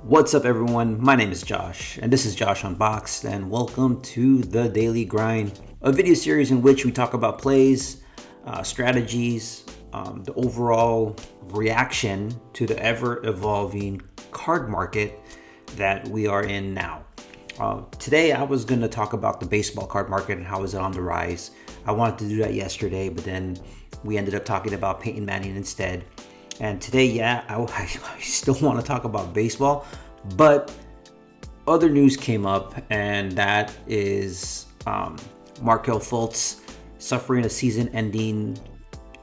What's up, everyone? My name is Josh, and this is Josh Unboxed, and welcome to the Daily Grind, a video series in which we talk about plays, strategies, the overall reaction to the ever-evolving card market that we are in now. Today, I was going to talk about the baseball card market and how is it on the rise. I wanted to do that yesterday, but then we ended up talking about Peyton Manning instead. And today, I still want to talk about baseball, but other news came up, and that is Markelle Fultz suffering a season-ending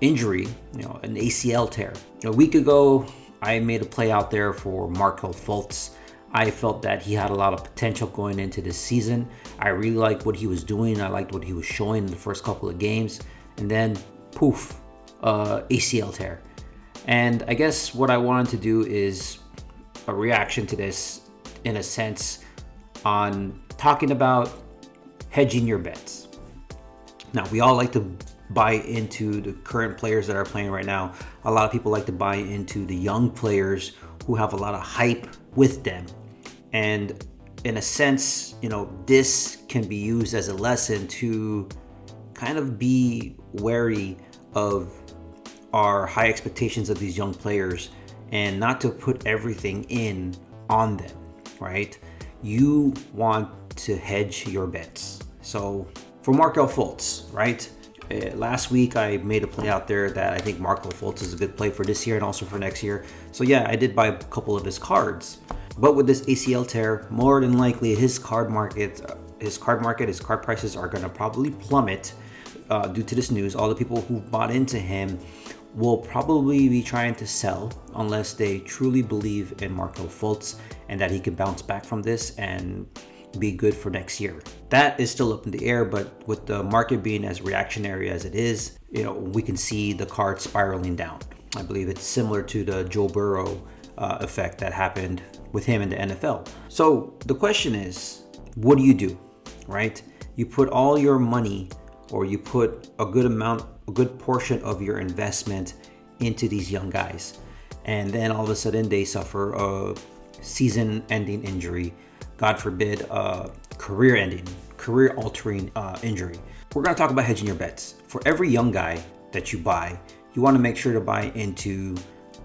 injury, an ACL tear. A week ago, I made a play out there for Markelle Fultz. I felt that he had a lot of potential going into this season. I really liked what he was doing. I liked what he was showing in the first couple of games, and then poof, ACL tear. And I guess what I wanted to do is a reaction to this, in a sense, on talking about hedging your bets. Now, we all like to buy into the current players that are playing right now. A lot of people like to buy into the young players who have a lot of hype with them. And in a sense, this can be used as a lesson to kind of be wary of our high expectations of these young players and not to put everything in on them, right? You want to hedge your bets. So for Markelle Fultz, right? Last week I made a play out there that I think Markelle Fultz is a good play for this year and also for next year. So yeah, I did buy a couple of his cards. But with this ACL tear, more than likely his card prices are going to probably plummet due to this news. All the people who bought into him will probably be trying to sell unless they truly believe in Markelle Fultz and that he can bounce back from this and be good for next year. That is still up in the air, but with the market being as reactionary as it is, we can see the card spiraling down. I believe it's similar to the Joe Burrow effect that happened with him in the NFL. So the question is, what do you do, right? You put all your money, or you put a good portion of your investment into these young guys, and then all of a sudden they suffer a season-ending injury, God forbid, career-altering injury. We're going to talk about hedging your bets. For every young guy that you buy, you want to make sure to buy into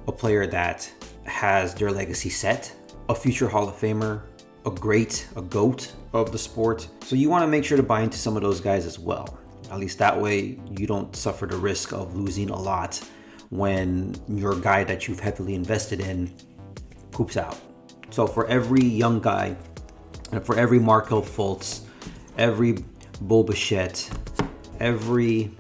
a player that has their legacy set, a future Hall of Famer, a GOAT of the sport. So you want to make sure to buy into some of those guys as well. At least that way you don't suffer the risk of losing a lot when your guy that you've heavily invested in poops out. So for every young guy, and for every Markelle Fultz, every Bo Bichette, every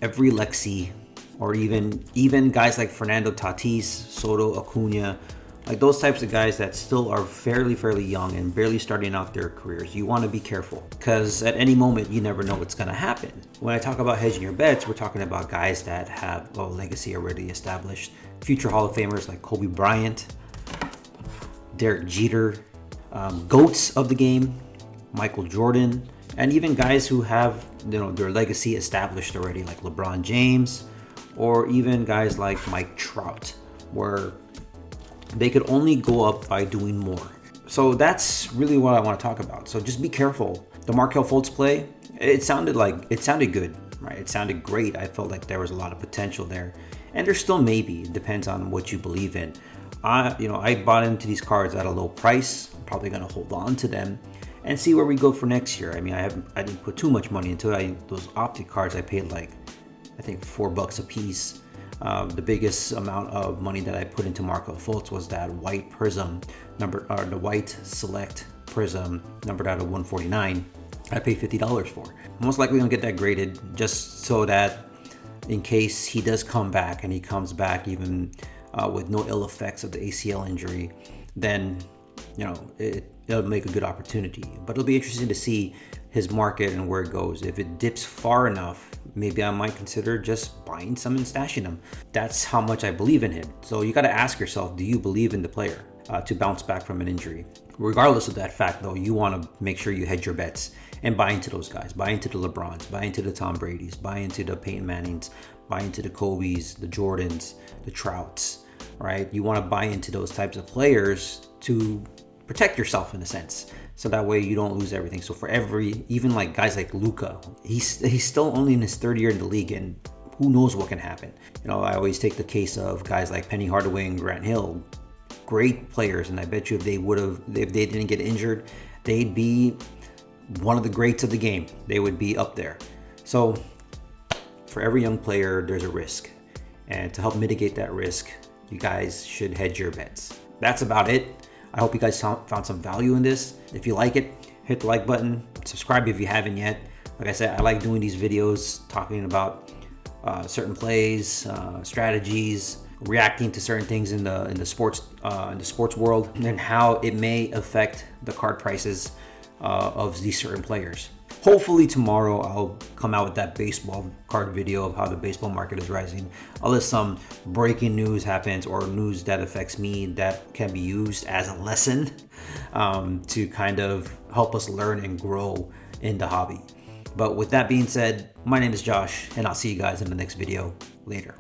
Lexi, or even guys like Fernando Tatis, Soto, Acuna, like those types of guys that still are fairly young and barely starting out their careers, you want to be careful because at any moment you never know what's going to happen. When I talk about hedging your bets, we're talking about guys that have a legacy already established, future Hall of Famers like Kobe Bryant, Derek Jeter, GOATs of the game, Michael Jordan, and even guys who have their legacy established already like LeBron James, or even guys like Mike Trout, where they could only go up by doing more. So that's really what I want to talk about. So just be careful. The Markelle Fultz play, it sounded good, right? It sounded great. I felt like there was a lot of potential there. And there still may be. It depends on what you believe in. I bought into these cards at a low price. I'm probably going to hold on to them and see where we go for next year. I mean, I didn't put too much money into it. Those optic cards, I paid I think $4 a piece. The biggest amount of money that I put into Markelle Fultz was that white prism the white select prism numbered out of 149. I paid $50 for. Most likely gonna get that graded just so that in case he does come back and he comes back even with no ill effects of the ACL injury, then it'll make a good opportunity. But it'll be interesting to see his market and where it goes. If it dips far enough, maybe I might consider just buying some and stashing them. That's how much I believe in him. So you got to ask yourself, do you believe in the player to bounce back from an injury? Regardless of that fact, though, you want to make sure you hedge your bets and buy into those guys. Buy into the LeBrons, buy into the Tom Bradys, buy into the Peyton Mannings, buy into the Kobes, the Jordans, the Trouts, right? You want to buy into those types of players to protect yourself in a sense, so that way you don't lose everything. So for even like guys like Luka, he's still only in his third year in the league, and who knows what can happen. I always take the case of guys like Penny Hardaway and Grant Hill, great players, and I bet you if they didn't get injured, they'd be one of the greats of the game. They would be up there. So for every young player, there's a risk, and to help mitigate that risk, you guys should hedge your bets. That's about it. I hope you guys found some value in this. If you like it, hit the like button, subscribe if you haven't yet. Like I said, I like doing these videos talking about certain plays, strategies, reacting to certain things in the sports world, and how it may affect the card prices of these certain players. Hopefully tomorrow I'll come out with that baseball card video of how the baseball market is rising, unless some breaking news happens or news that affects me that can be used as a lesson to kind of help us learn and grow in the hobby. But with that being said, my name is Josh, and I'll see you guys in the next video later.